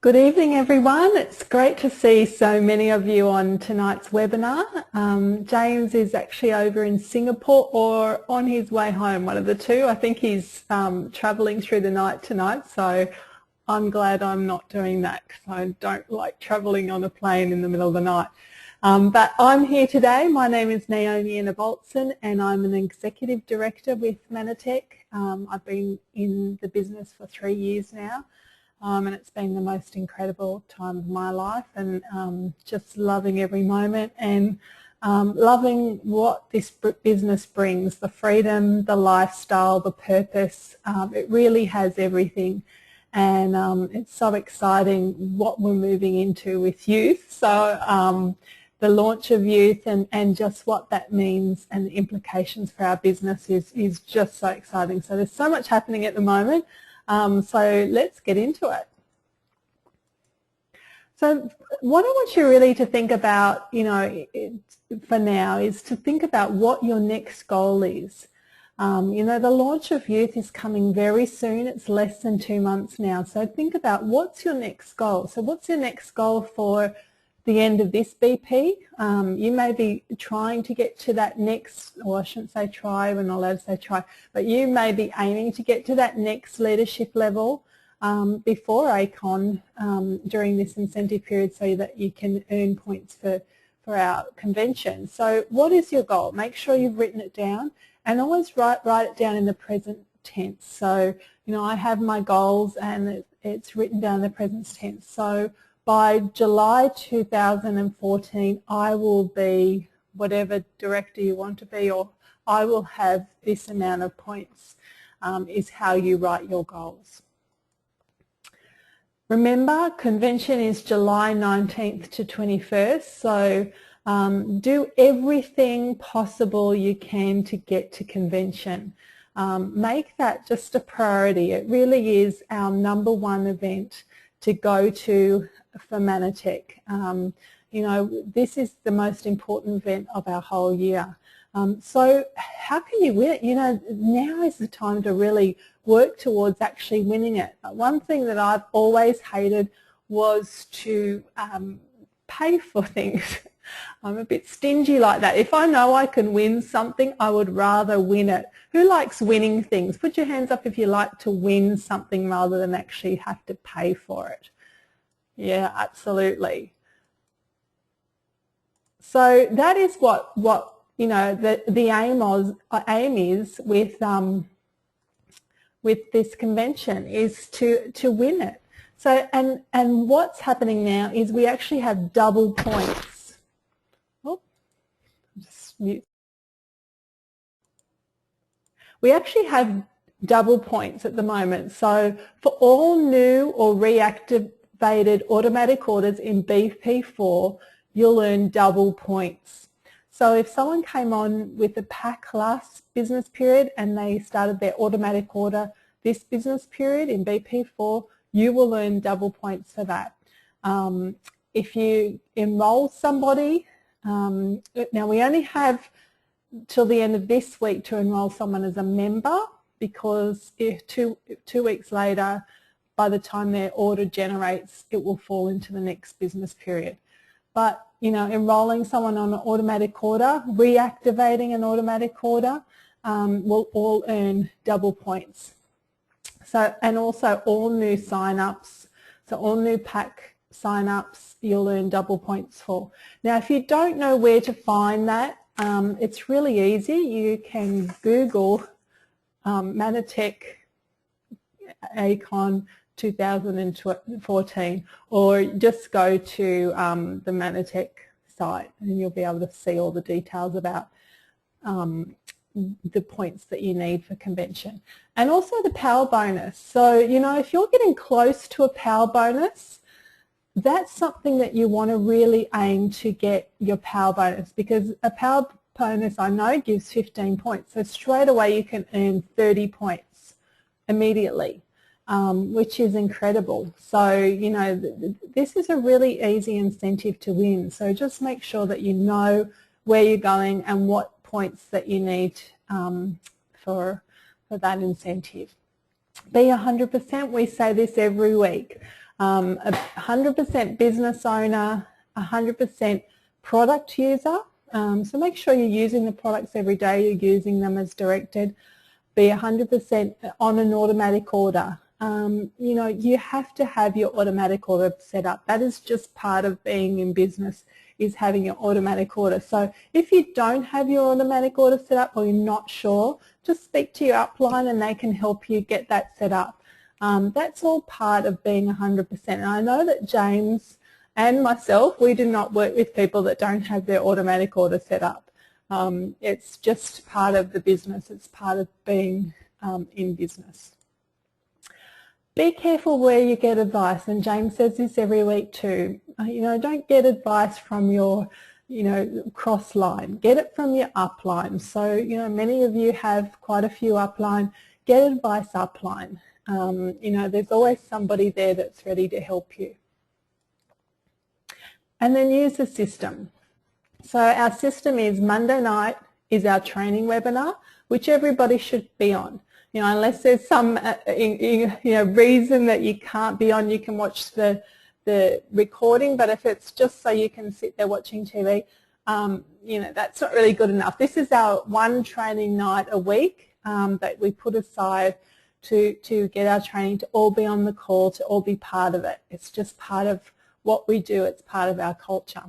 Good evening, everyone. It's great to see so many of you on tonight's webinar. James is actually over in Singapore or on his way home, one of the two. I think he's travelling through the night tonight, so I'm glad I'm not doing that because I don't like travelling on a plane in the middle of the night. But I'm here today. My name is Naomi Boltson and I'm an Executive Director with Manatech. I've been in the business for 3 years now. And it's been the most incredible time of my life, and just loving every moment and loving what this business brings, the freedom, the lifestyle, the purpose. It really has everything, and it's so exciting what we're moving into with youth. So the launch of youth and just what that means and the implications for our business is just so exciting. So there's so much happening at the moment. So let's get into it. So what I want you really to think about, for now is to think about what your next goal is. The launch of youth is coming very soon. It's less than 2 months now. So think about what's your next goal. So what's your next goal for the end of this BP? You may be trying to get to that next, or I shouldn't say try, we're not allowed to say try, but you may be aiming to get to that next leadership level before ACON during this incentive period so that you can earn points for our convention. So what is your goal? Make sure you've written it down, and always write it down in the present tense. So, I have my goals and it's written down in the present tense. So by July 2014, I will be whatever director you want to be, or I will have this amount of points, is how you write your goals. Remember, convention is July 19th to 21st, so do everything possible you can to get to convention. Make that just a priority. It really is our #1 event to go to for Manatech. This is the most important event of our whole year. So how can you win it? Now is the time to really work towards actually winning it. One thing that I've always hated was to pay for things. I'm a bit stingy like that. If I know I can win something, I would rather win it. Who likes winning things? Put your hands up if you like to win something rather than actually have to pay for it. Yeah, absolutely. So that is what the aim is with this convention, is to win it. So and what's happening now is we actually have double points. Oh, just mute. We actually have double points at the moment. So for all new or reactivated automatic orders in BP4, you'll earn double points. So if someone came on with a pack last business period and they started their automatic order this business period in BP4, you will earn double points for that. If you enroll somebody, now we only have till the end of this week to enroll someone as a member, because if two weeks later, by the time their order generates, it will fall into the next business period. But, enrolling someone on an automatic order, reactivating an automatic order, will all earn double points. So, and also all new sign-ups, so all new pack sign-ups, you'll earn double points for. Now, if you don't know where to find that, it's really easy. You can Google Manatech ACON 2014, or just go to the Manatech site and you'll be able to see all the details about the points that you need for convention. And also the power bonus. So, if you're getting close to a power bonus, that's something that you want to really aim to get your power bonus, because a power bonus, I know, gives 15 points. So straight away you can earn 30 points immediately. Which is incredible. So, this is a really easy incentive to win. So just make sure that you know where you're going and what points that you need for that incentive. Be 100%. We say this every week. 100% business owner, 100% product user. So make sure you're using the products every day, you're using them as directed. Be 100% on an automatic order. You know, you have to have your automatic order set up. That is just part of being in business, is having your automatic order. So if you don't have your automatic order set up or you're not sure, just speak to your upline and they can help you get that set up. That's all part of being 100%. And I know that James and myself, we do not work with people that don't have their automatic order set up. It's just part of the business. It's part of being in business. Be careful where you get advice, and James says this every week too. You know, don't get advice from your, you know, cross line. Get it from your upline. So, you know, many of you have quite a few upline. Get advice upline. You know, there's always somebody there that's ready to help you. And then use the system. So our system is Monday night is our training webinar, which everybody should be on. You know, unless there's some reason that you can't be on, you can watch the recording. But if it's just so you can sit there watching TV, you know, that's not really good enough. This is our one training night a week that we put aside to get our training to all be on the call, to all be part of it. It's just part of what we do. It's part of our culture.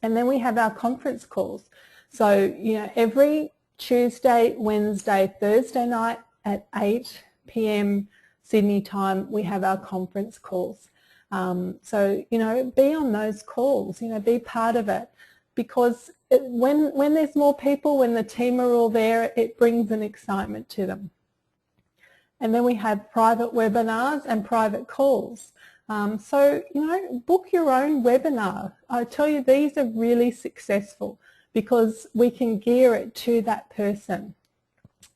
And then we have our conference calls. So, you know, every Tuesday, Wednesday, Thursday night at 8 p.m. Sydney time, we have our conference calls. So, you know, be on those calls, you know, be part of it. Because when there's more people, when the team are all there, it brings an excitement to them. And then we have private webinars and private calls. So, you know, book your own webinar. I tell you, these are really successful because we can gear it to that person.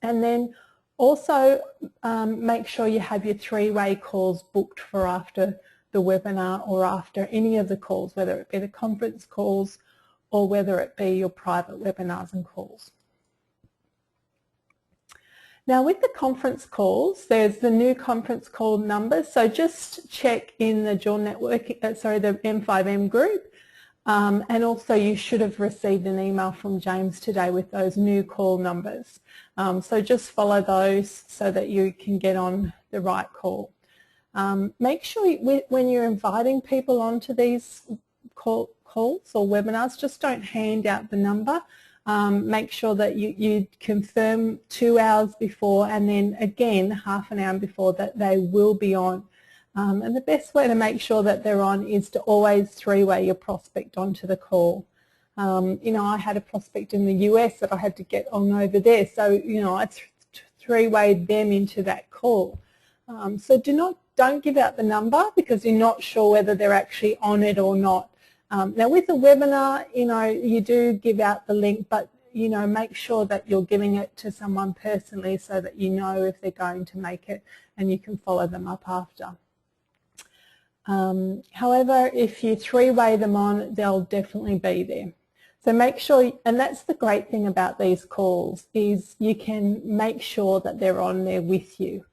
And then also make sure you have your three-way calls booked for after the webinar or after any of the calls, whether it be the conference calls or whether it be your private webinars and calls. Now with the conference calls, there's the new conference call numbers. So just check in the Dual Network, the M5M group, and also you should have received an email from James today with those new call numbers. So just follow those so that you can get on the right call. Make sure when you're inviting people onto these calls or webinars, just don't hand out the number. Make sure that you confirm 2 hours before and then again half an hour before that they will be on. And the best way to make sure that they're on is to always three-way your prospect onto the call. You know, I had a prospect in the US that I had to get on over there, so you know, I three-wayed them into that call. So don't give out the number because you're not sure whether they're actually on it or not. Now with a webinar, you know, you do give out the link, but you know, make sure that you're giving it to someone personally so that you know if they're going to make it and you can follow them up after. However, if you three-way them on, they'll definitely be there. So make sure, and that's the great thing about these calls, is you can make sure that they're on there with you.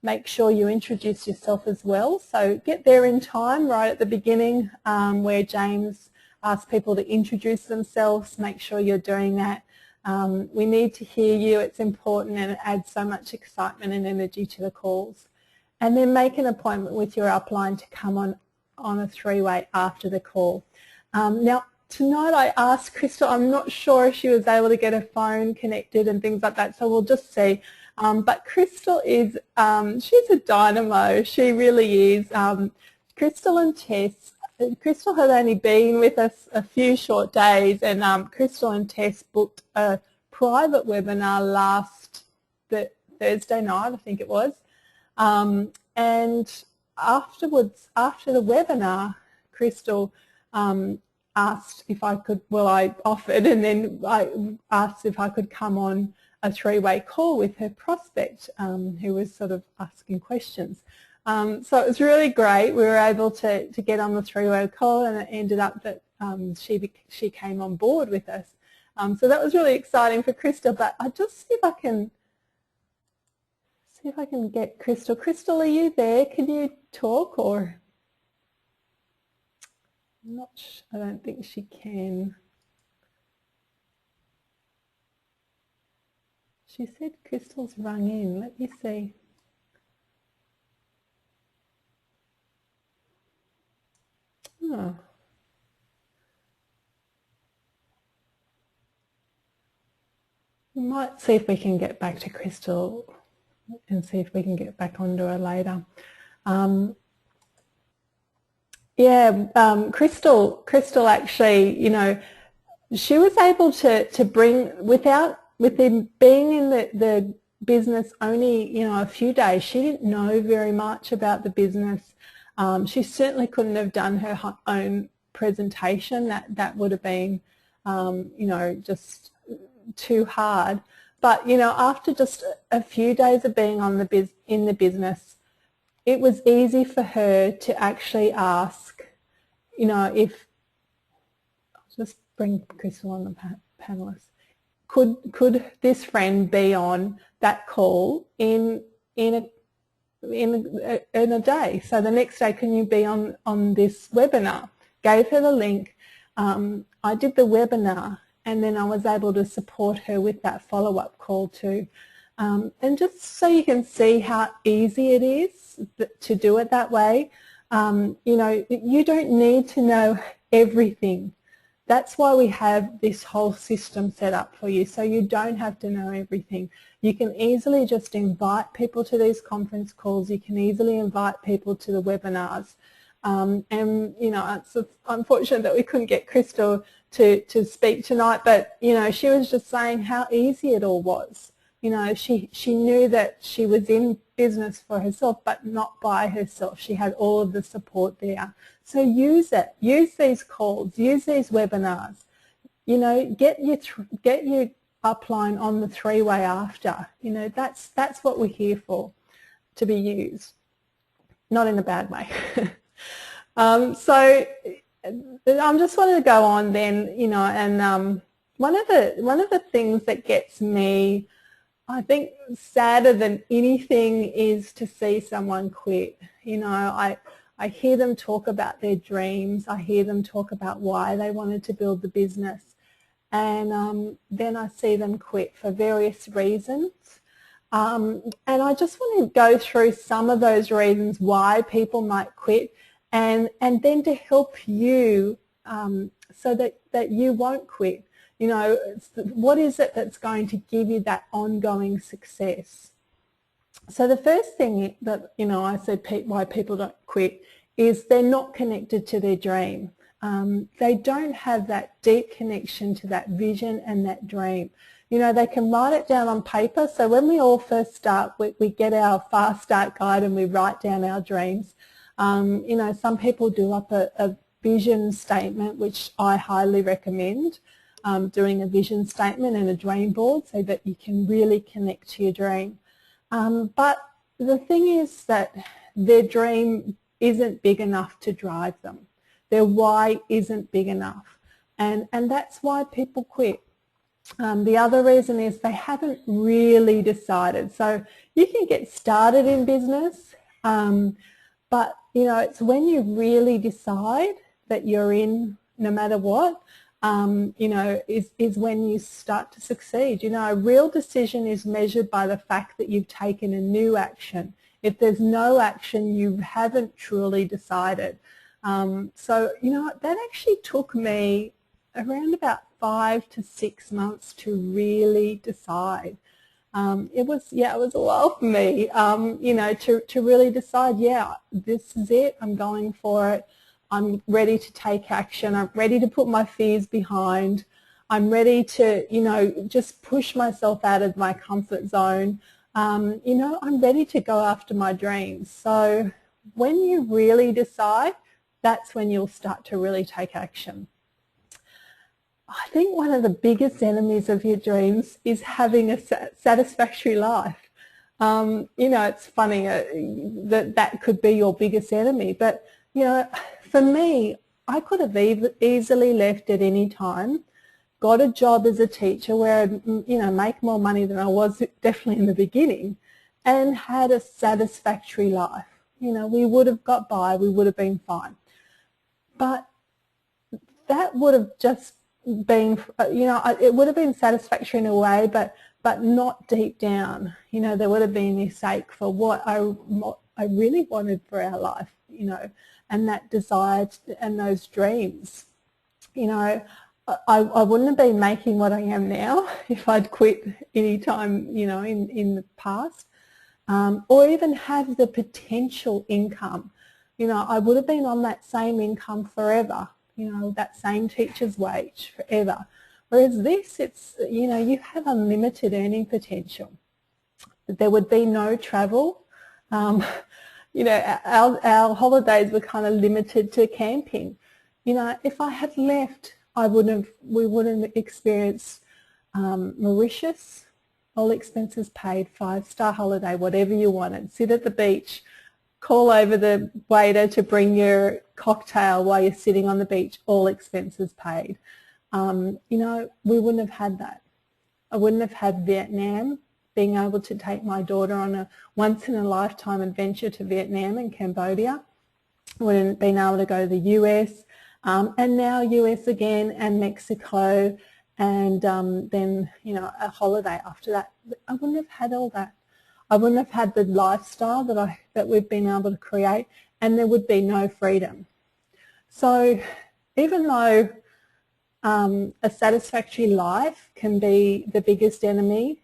Make sure you introduce yourself as well. So get there in time, right at the beginning, where James asks people to introduce themselves. Make sure you're doing that. We need to hear you. It's important and it adds so much excitement and energy to the calls. And then make an appointment with your upline to come on a three-way after the call. Now, tonight I asked Crystal, I'm not sure if she was able to get her phone connected and things like that, so we'll just see. But Crystal is, she's a dynamo, she really is. Crystal and Tess, Crystal had only been with us a few short days, and Crystal and Tess booked a private webinar last Thursday night, I think it was. And afterwards, after the webinar, Crystal asked if I could, well, I offered, and then I asked if I could come on a three-way call with her prospect, who was sort of asking questions. So it was really great. We were able to get on the three-way call, and it ended up that she came on board with us. So that was really exciting for Crystal. But I'll just see if I can get Crystal. Crystal, are you there? Can you talk or? I don't think she can. She said Crystal's rung in. Let me see. Oh. We might see if we can get back to Crystal and see if we can get back onto her later. Crystal actually, you know, she was able to bring, with him being in the business only, you know, a few days, she didn't know very much about the business. She certainly couldn't have done her own presentation. That would have been, you know, just too hard. But, you know, after just a few days of being in the business, it was easy for her to actually ask, you know, if, I'll just bring Crystal on the panelist, could this friend be on that call in a day? So the next day, can you be on this webinar? Gave her the link. I did the webinar, and then I was able to support her with that follow-up call too. And just so you can see how easy it is to do it that way, you know, you don't need to know everything. That's why we have this whole system set up for you, so you don't have to know everything. You can easily just invite people to these conference calls. You can easily invite people to the webinars. And, you know, it's unfortunate that we couldn't get Crystal to speak tonight, but, you know, she was just saying how easy it all was. You know, she knew that she was in business for herself, but not by herself. She had all of the support there. So use it. Use these calls. Use these webinars. You know, get your upline on the three-way after. You know, that's what we're here for, to be used, not in a bad way. So I'm just wanting to go on then. You know, and one of the things that gets me, I think, sadder than anything is to see someone quit. You know, I hear them talk about their dreams. I hear them talk about why they wanted to build the business. And then I see them quit for various reasons. And I just want to go through some of those reasons why people might quit, and then to help you so that you won't quit. You know, what is it that's going to give you that ongoing success? So the first thing that, you know, I said why people don't quit is they're not connected to their dream. They don't have that deep connection to that vision and that dream. You know, they can write it down on paper. So when we all first start, we get our fast start guide and we write down our dreams. You know, some people do up a vision statement, which I highly recommend. Doing a vision statement and a dream board so that you can really connect to your dream. But the thing is that their dream isn't big enough to drive them. Their why isn't big enough. And that's why people quit. The other reason is they haven't really decided. So you can get started in business, but, you know, it's when you really decide that you're in no matter what, you know, is when you start to succeed. You know, a real decision is measured by the fact that you've taken a new action. If there's no action, you haven't truly decided. So, you know, that actually took me around about 5 to 6 months to really decide. It was a while for me, you know, to really decide, yeah, this is it, I'm going for it. I'm ready to take action. I'm ready to put my fears behind. I'm ready to, you know, just push myself out of my comfort zone. You know, I'm ready to go after my dreams. So when you really decide, that's when you'll start to really take action. I think one of the biggest enemies of your dreams is having a satisfactory life. You know, it's funny that could be your biggest enemy, but, you know, for me, I could have easily left at any time, got a job as a teacher where I'd, you know, make more money than I was definitely in the beginning, and had a satisfactory life. You know, we would have got by, we would have been fine. But that would have just been, you know, it would have been satisfactory in a way, but not deep down. You know, there would have been this ache for what I really wanted for our life, you know, and that desire and those dreams. You know, I wouldn't have been making what I am now if I'd quit any time, you know, in the past, or even have the potential income. You know, I would have been on that same income forever, you know, that same teacher's wage forever. Whereas this, it's, you know, you have unlimited earning potential. There would be no travel. You know, our holidays were kind of limited to camping. You know, if I had left, we wouldn't have experienced Mauritius, all expenses paid, 5-star holiday, whatever you wanted. Sit at the beach, call over the waiter to bring your cocktail while you're sitting on the beach, all expenses paid. You know, we wouldn't have had that. I wouldn't have had Vietnam, being able to take my daughter on a once-in-a-lifetime adventure to Vietnam and Cambodia. I wouldn't have been able to go to the US, and now US again, and Mexico, and then, you know, a holiday after that. I wouldn't have had all that. I wouldn't have had the lifestyle that we've been able to create, and there would be no freedom. So even though a satisfactory life can be the biggest enemy,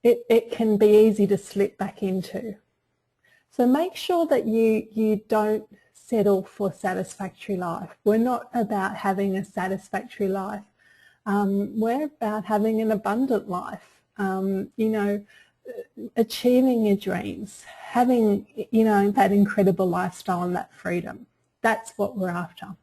it can be easy to slip back into. So make sure that you don't settle for satisfactory life. We're not about having a satisfactory life. We're about having an abundant life. You know, achieving your dreams, having, you know, that incredible lifestyle and that freedom. That's what we're after.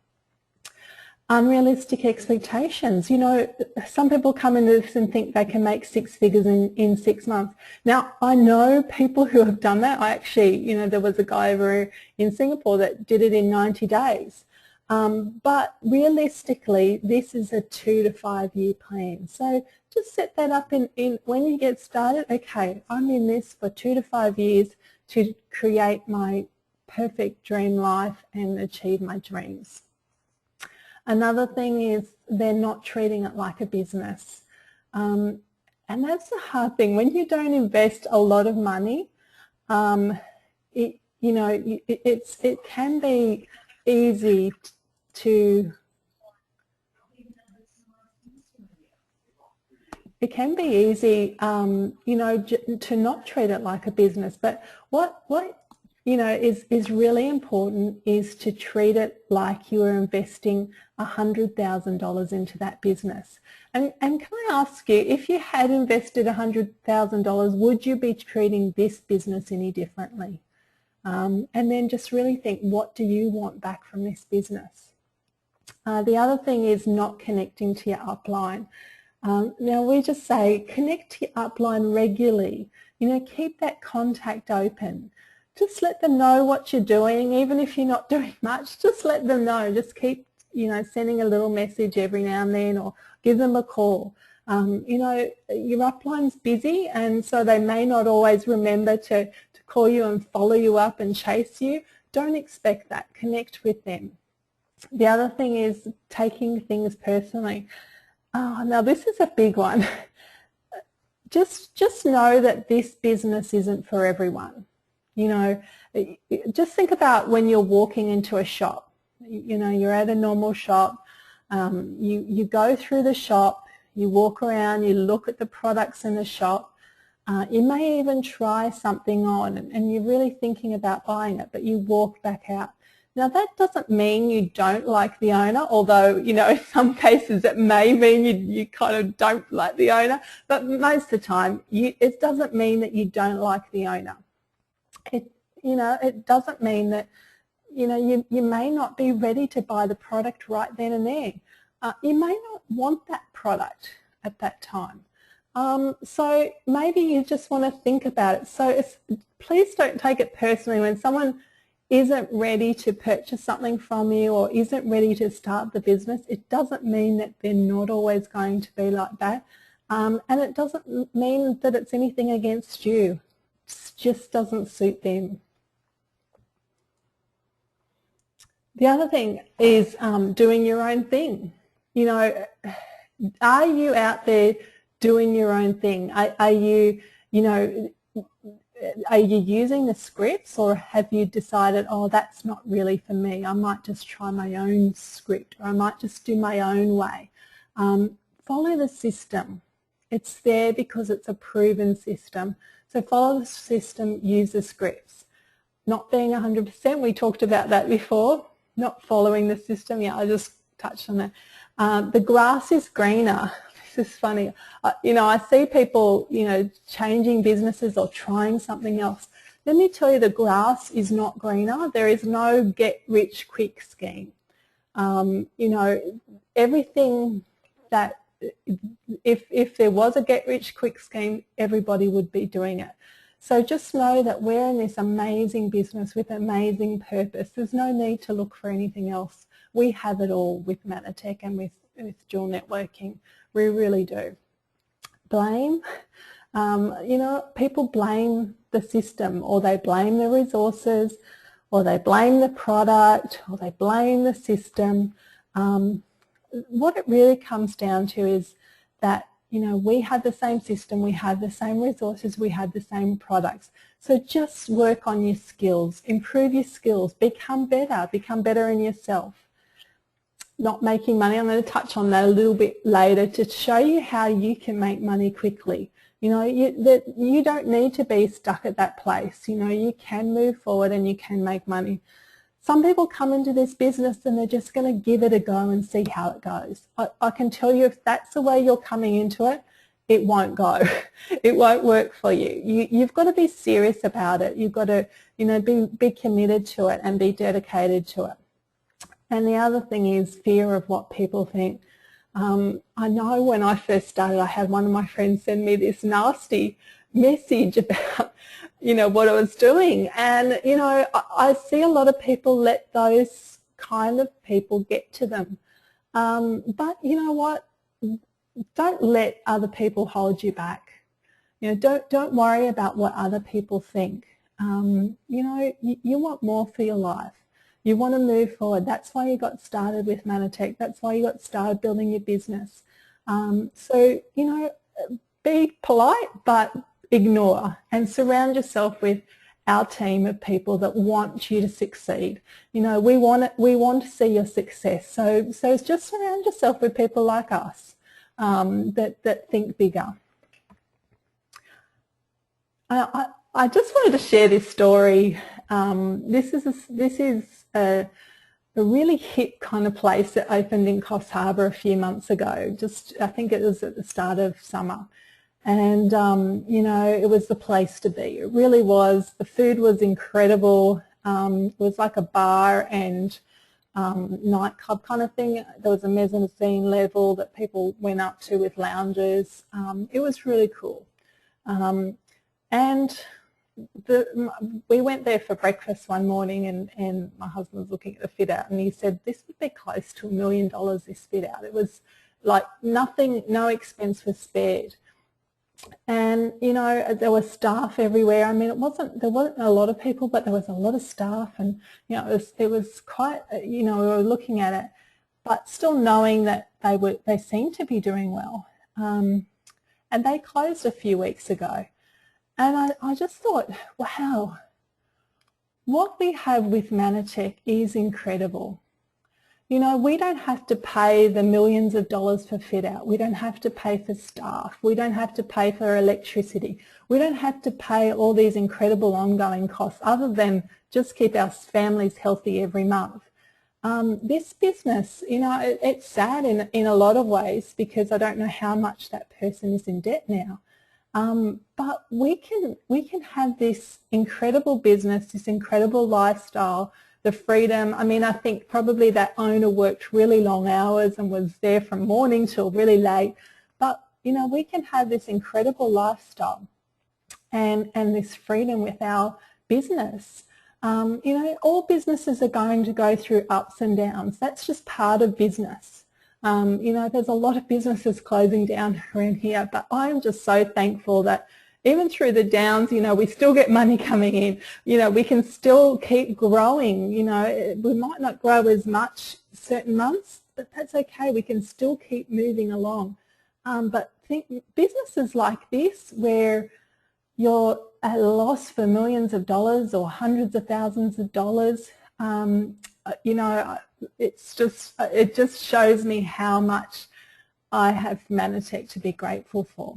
Unrealistic expectations. You know, some people come into this and think they can make 6 figures in 6 months. Now, I know people who have done that. I actually, you know, there was a guy over in Singapore that did it in 90 days. But realistically, this is a 2 to 5 year plan. So just set that up in when you get started. Okay, I'm in this for 2 to 5 years to create my perfect dream life and achieve my dreams. Another thing is they're not treating it like a business. And that's the hard thing. When you don't invest a lot of money, it can be easy to you know, to not treat it like a business. But what you know is really important is to treat it like you are investing $100,000 into that business. And can I ask you, if you had invested $100,000, would you be treating this business any differently? And then just really think, what do you want back from this business? The other thing is not connecting to your upline. Now we just say connect to your upline regularly. You know, keep that contact open. Just let them know what you're doing, even if you're not doing much. Just let them know. Just keep, you know, sending a little message every now and then, or give them a call. You know, your upline's busy, and so they may not always remember to call you and follow you up and chase you. Don't expect that. Connect with them. The other thing is taking things personally. Now this is a big one. Just know that this business isn't for everyone. You know, just think about when you're walking into a shop. You know, you're at a normal shop. You go through the shop, you walk around, you look at the products in the shop. You may even try something on, and you're really thinking about buying it, but you walk back out. Now that doesn't mean you don't like the owner, although, you know, in some cases it may mean you kind of don't like the owner, but most of the time it doesn't mean that you don't like the owner. You know, it doesn't mean that, you know, you may not be ready to buy the product right then and there. You may not want that product at that time. So maybe you just want to think about it. So please don't take it personally when someone isn't ready to purchase something from you or isn't ready to start the business. It doesn't mean that they're not always going to be like that. And it doesn't mean that it's anything against you. It just doesn't suit them. The other thing is doing your own thing. You know, are you out there doing your own thing? Are you, you know, are you using the scripts, or have you decided, oh, that's not really for me, I might just try my own script, or I might just do my own way? Follow the system. It's there because it's a proven system. So follow the system, use the scripts. Not being 100%, we talked about that before, not following the system. Yeah, I just touched on that. The grass is greener. This is funny. You know, I see people, you know, changing businesses or trying something else. Let me tell you, the grass is not greener. There is no get-rich-quick scheme. You know, everything that, if there was a get-rich-quick scheme, everybody would be doing it. So just know that we're in this amazing business with amazing purpose. There's no need to look for anything else. We have it all with Manatech and with dual networking. We really do. Blame, you know, people blame the system, or they blame the resources, or they blame the product, or they blame the system. What it really comes down to is that, you know, we have the same system, we have the same resources, we have the same products. So just work on your skills, improve your skills, become better in yourself. Not making money, I'm going to touch on that a little bit later to show you how you can make money quickly. You know, you don't need to be stuck at that place. You know, you can move forward and you can make money. Some people come into this business and they're just going to give it a go and see how it goes. I can tell you, if that's the way you're coming into it, it won't go. It won't work for you. You've got to be serious about it. You've got to, you know, be committed to it and be dedicated to it. And the other thing is fear of what people think. I know when I first started, I had one of my friends send me this nasty message about, you know, what I was doing. And, you know, I see a lot of people let those kind of people get to them. But you know what? Don't let other people hold you back. You know, don't worry about what other people think. You know, you want more for your life. You want to move forward. That's why you got started with Manatech. That's why you got started building your business. So, you know, be polite, but ignore, and surround yourself with our team of people that want you to succeed. You know, we want to see your success. So just surround yourself with people like us that think bigger. I just wanted to share this story. This is a really hip kind of place that opened in Coffs Harbour a few months ago. I think it was at the start of summer. And, you know, it was the place to be. It really was. The food was incredible. It was like a bar and nightclub kind of thing. There was a mezzanine level that people went up to with lounges. It was really cool. And we went there for breakfast one morning, and my husband was looking at the fit out, and he said this would be close to $1 million, this fit out. It was like nothing, no expense was spared. And, you know, there were staff everywhere. I mean, there wasn't a lot of people, but there was a lot of staff, and, you know, it was quite, you know, we were looking at it, but still knowing that they seemed to be doing well. And they closed a few weeks ago. And I just thought, wow, what we have with Manatech is incredible. You know, we don't have to pay the millions of dollars for fit out. We don't have to pay for staff. We don't have to pay for electricity. We don't have to pay all these incredible ongoing costs other than just keep our families healthy every month. This business, you know, it's sad in a lot of ways, because I don't know how much that person is in debt now. But we can have this incredible business, this incredible lifestyle, the freedom. I mean, I think probably that owner worked really long hours and was there from morning till really late. But, you know, we can have this incredible lifestyle and this freedom with our business. You know, all businesses are going to go through ups and downs. That's just part of business. You know, there's a lot of businesses closing down around here, but I'm just so thankful that, even through the downs, you know, we still get money coming in. You know, we can still keep growing. You know, we might not grow as much certain months, but that's okay. We can still keep moving along. But think businesses like this where you're at a loss for millions of dollars or hundreds of thousands of dollars, you know, it just shows me how much I have Manatech to be grateful for.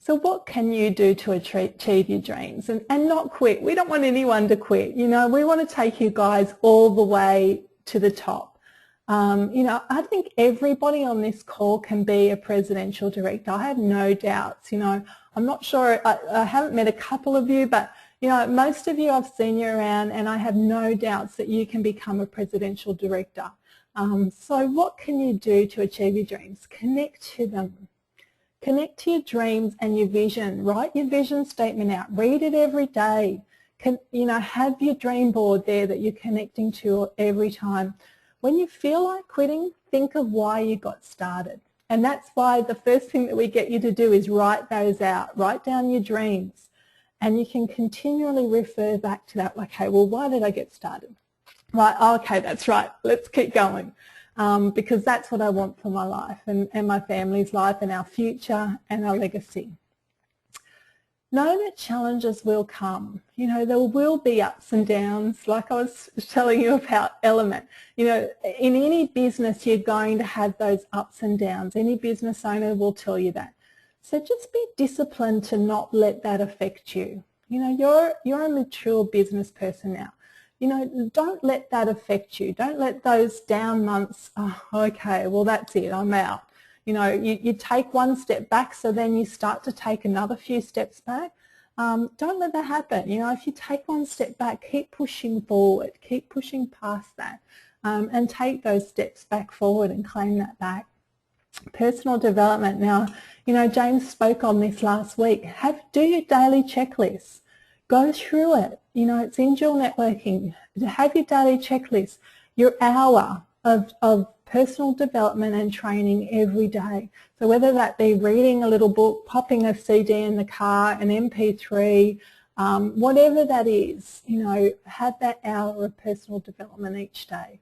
So what can you do to achieve your dreams and not quit? We don't want anyone to quit. You know, we want to take you guys all the way to the top. You know, I think everybody on this call can be a presidential director. I have no doubts. You know, I'm not sure, I haven't met a couple of you, but you know, most of you I've seen you around, and I have no doubts that you can become a presidential director. So what can you do to achieve your dreams? Connect to them. Connect to your dreams and your vision. Write your vision statement out. Read it every day. You know, have your dream board there that you're connecting to every time. When you feel like quitting, think of why you got started. And that's why the first thing that we get you to do is write those out. Write down your dreams. And you can continually refer back to that. Okay, well, why did I get started? Right, okay, that's right. Let's keep going. Because that's what I want for my life and my family's life and our future and our legacy. Know that challenges will come. You know, there will be ups and downs, like I was telling you about Element. You know, in any business you're going to have those ups and downs. Any business owner will tell you that. So just be disciplined to not let that affect you. You know, you're a mature business person now. You know, don't let that affect you. Don't let those down months, oh, okay, well, that's it, I'm out. You know, you take one step back, so then you start to take another few steps back. Don't let that happen. You know, if you take one step back, keep pushing forward, keep pushing past that, and take those steps back forward and claim that back. Personal development. Now, you know, James spoke on this last week. Do your daily checklists. Go through it. You know, it's in dual networking. Have your daily checklist, your hour of personal development and training every day. So whether that be reading a little book, popping a CD in the car, an MP3, whatever that is, you know, have that hour of personal development each day.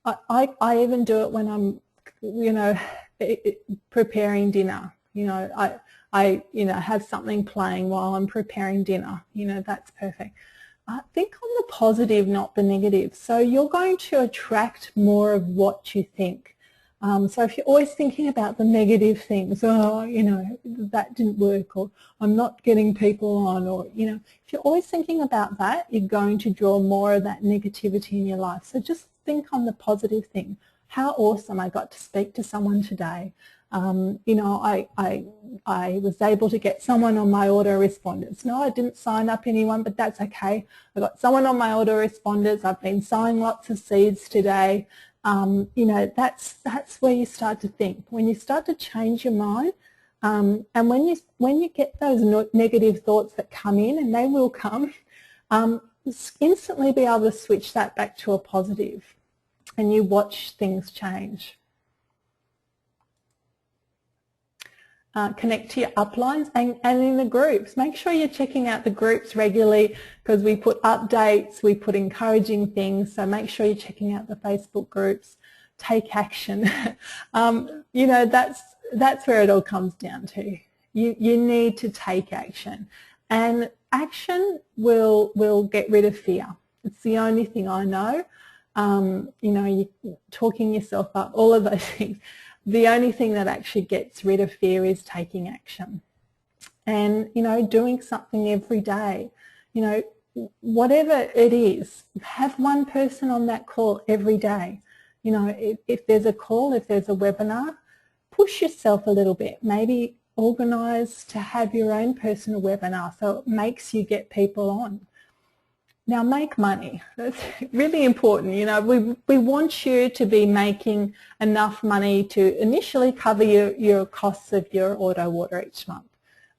I even do it when I'm, you know, preparing dinner. You know, I you know, have something playing while I'm preparing dinner. You know, that's perfect. Think on the positive, not the negative. So you're going to attract more of what you think. So if you're always thinking about the negative things, oh, you know, that didn't work, or I'm not getting people on, or, you know, if you're always thinking about that, you're going to draw more of that negativity in your life. So just think on the positive thing. How awesome, I got to speak to someone today. You know, I was able to get someone on my autoresponders. No, I didn't sign up anyone, but that's okay. I got someone on my autoresponders. I've been sowing lots of seeds today. You know, that's where you start to think. When you start to change your mind, and when you get those negative thoughts that come in, and they will come, instantly be able to switch that back to a positive, and you watch things change. Connect to your uplines and in the groups. Make sure you're checking out the groups regularly, because we put updates, we put encouraging things, so make sure you're checking out the Facebook groups. Take action. You know, that's where it all comes down to. You need to take action, and action will get rid of fear. It's the only thing I know. You know, you're talking yourself up, all of those things. The only thing that actually gets rid of fear is taking action, and, you know, doing something every day. You know, whatever it is, have one person on that call every day. You know, if there's a call, if there's a webinar, push yourself a little bit. Maybe organise to have your own personal webinar so it makes you get people on. Now, make money. That's really important. You know, we want you to be making enough money to initially cover your costs of your auto water each month.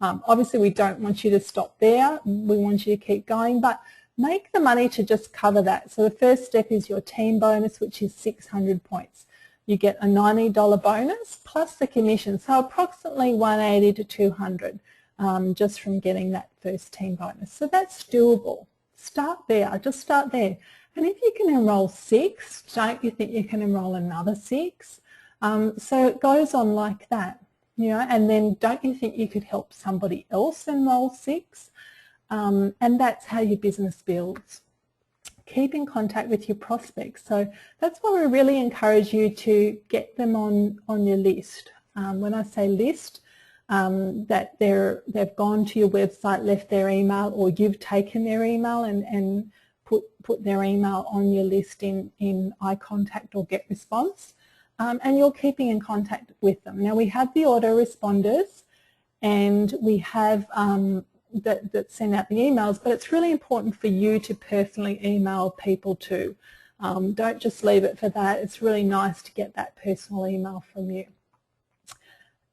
Obviously, we don't want you to stop there. We want you to keep going, but make the money to just cover that. So the first step is your team bonus, which is 600 points. you get a $90 bonus plus the commission, so approximately $180 to $200 just from getting that first team bonus. So that's doable. Start there, just start there. And if you can enroll 6, don't you think you can enroll another 6? So it goes on like that, you know, and then don't you think you could help somebody else enroll 6? And that's how your business builds. Keep in contact with your prospects. So that's why we really encourage you to get them on your list. When I say list, that they've gone to your website, left their email, or you've taken their email and put their email on your list in iContact or GetResponse, and you're keeping in contact with them. Now we have the autoresponders and we have that send out the emails, but it's really important for you to personally email people too. Don't just leave it for that. It's really nice to get that personal email from you.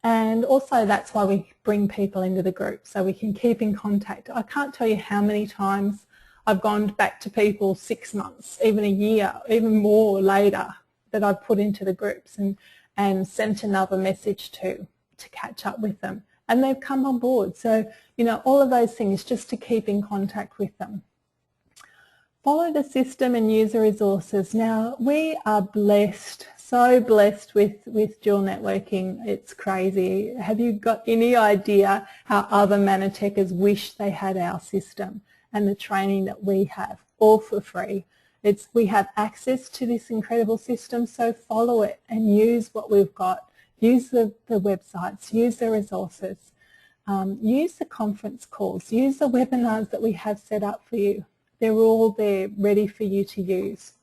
And also that's why we bring people into the group, so we can keep in contact. I can't tell you how many times I've gone back to people 6 months, even a year, even more later, that I've put into the groups and sent another message to catch up with them. And they've come on board. So, you know, all of those things just to keep in contact with them. Follow the system and user resources. Now, we are blessed, so blessed with dual networking. It's crazy. Have you got any idea how other Manatechers wish they had our system and the training that we have, all for free? We have access to this incredible system, so follow it and use what we've got. Use the websites, use the resources, use the conference calls, use the webinars that we have set up for you. They're all there ready for you to use.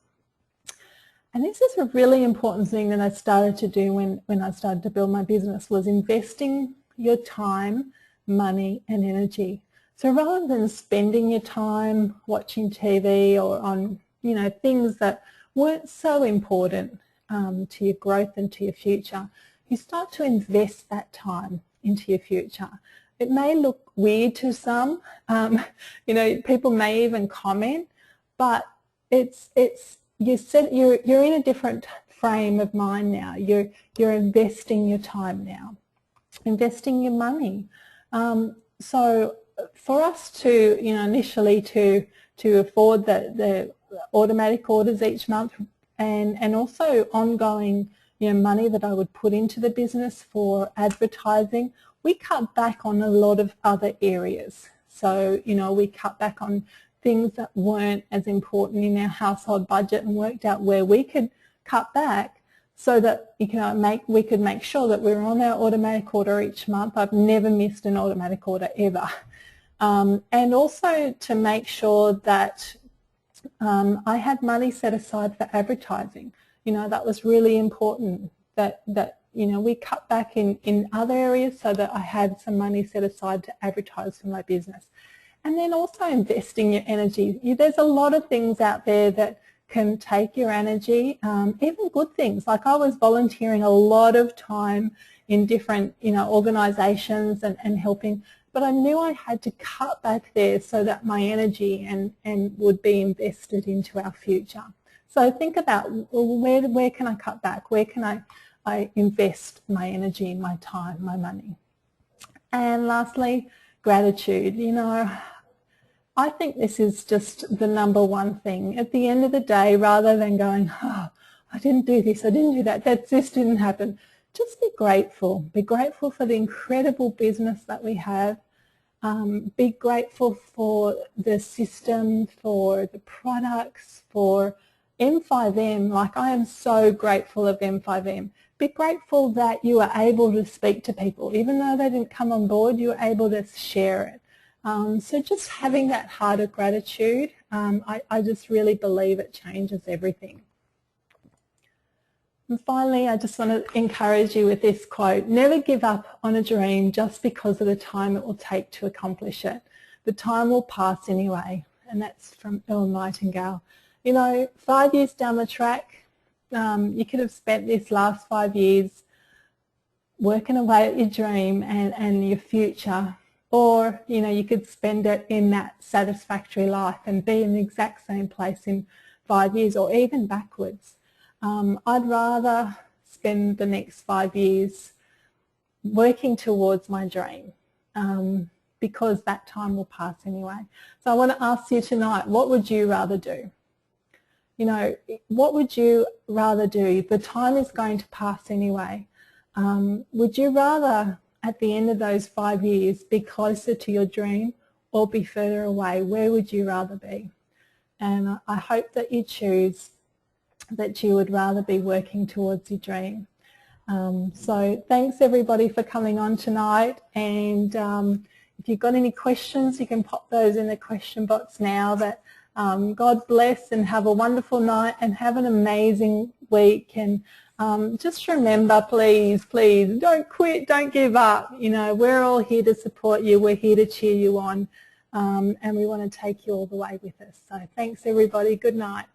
And this is a really important thing that I started to do when I started to build my business, was investing your time, money and energy. So rather than spending your time watching TV or on, you know, things that weren't so important to your growth and to your future, you start to invest that time into your future. It may look weird to some, you know, people may even comment, but you're in a different frame of mind now. You're investing your time now, investing your money. So for us to, you know, initially to afford the automatic orders each month, and also ongoing, you know, money that I would put into the business for advertising, we cut back on a lot of other areas. So, you know, we cut back on things that weren't as important in our household budget and worked out where we could cut back so that, you know, we could make sure that we're on our automatic order each month. I've never missed an automatic order ever. And also to make sure that I had money set aside for advertising. You know, that was really important that you know, we cut back in other areas so that I had some money set aside to advertise for my business. And then also investing your energy. There's a lot of things out there that can take your energy, even good things. Like I was volunteering a lot of time in different, you know, organisations and helping, but I knew I had to cut back there so that my energy and would be invested into our future. So think about, well, where can I cut back? Where can I invest my energy, my time, my money? And lastly, gratitude. You know, I think this is just the #1 thing. At the end of the day, rather than going, oh, I didn't do this, I didn't do that, this didn't happen, just be grateful. Be grateful for the incredible business that we have. Be grateful for the system, for the products, for M5M. Like, I am so grateful of M5M. Be grateful that you are able to speak to people. Even though they didn't come on board, you were able to share it. So just having that heart of gratitude, I just really believe it changes everything. And finally, I just want to encourage you with this quote: never give up on a dream just because of the time it will take to accomplish it. The time will pass anyway. And that's from Earl Nightingale. You know, 5 years down the track, you could have spent this last 5 years working away at your dream and your future, or, you know, you could spend it in that satisfactory life and be in the exact same place in 5 years or even backwards. I'd rather spend the next 5 years working towards my dream, because that time will pass anyway. So I want to ask you tonight, what would you rather do? You know, what would you rather do? The time is going to pass anyway. Would you rather, at the end of those 5 years, be closer to your dream or be further away? Where would you rather be? And I hope that you choose that you would rather be working towards your dream. So thanks everybody for coming on tonight, and if you've got any questions you can pop those in the question box now. But God bless and have a wonderful night and have an amazing week, and just remember, please don't quit, don't give up. You know, we're all here to support you, we're here to cheer you on, and we want to take you all the way with us. So thanks everybody, good night.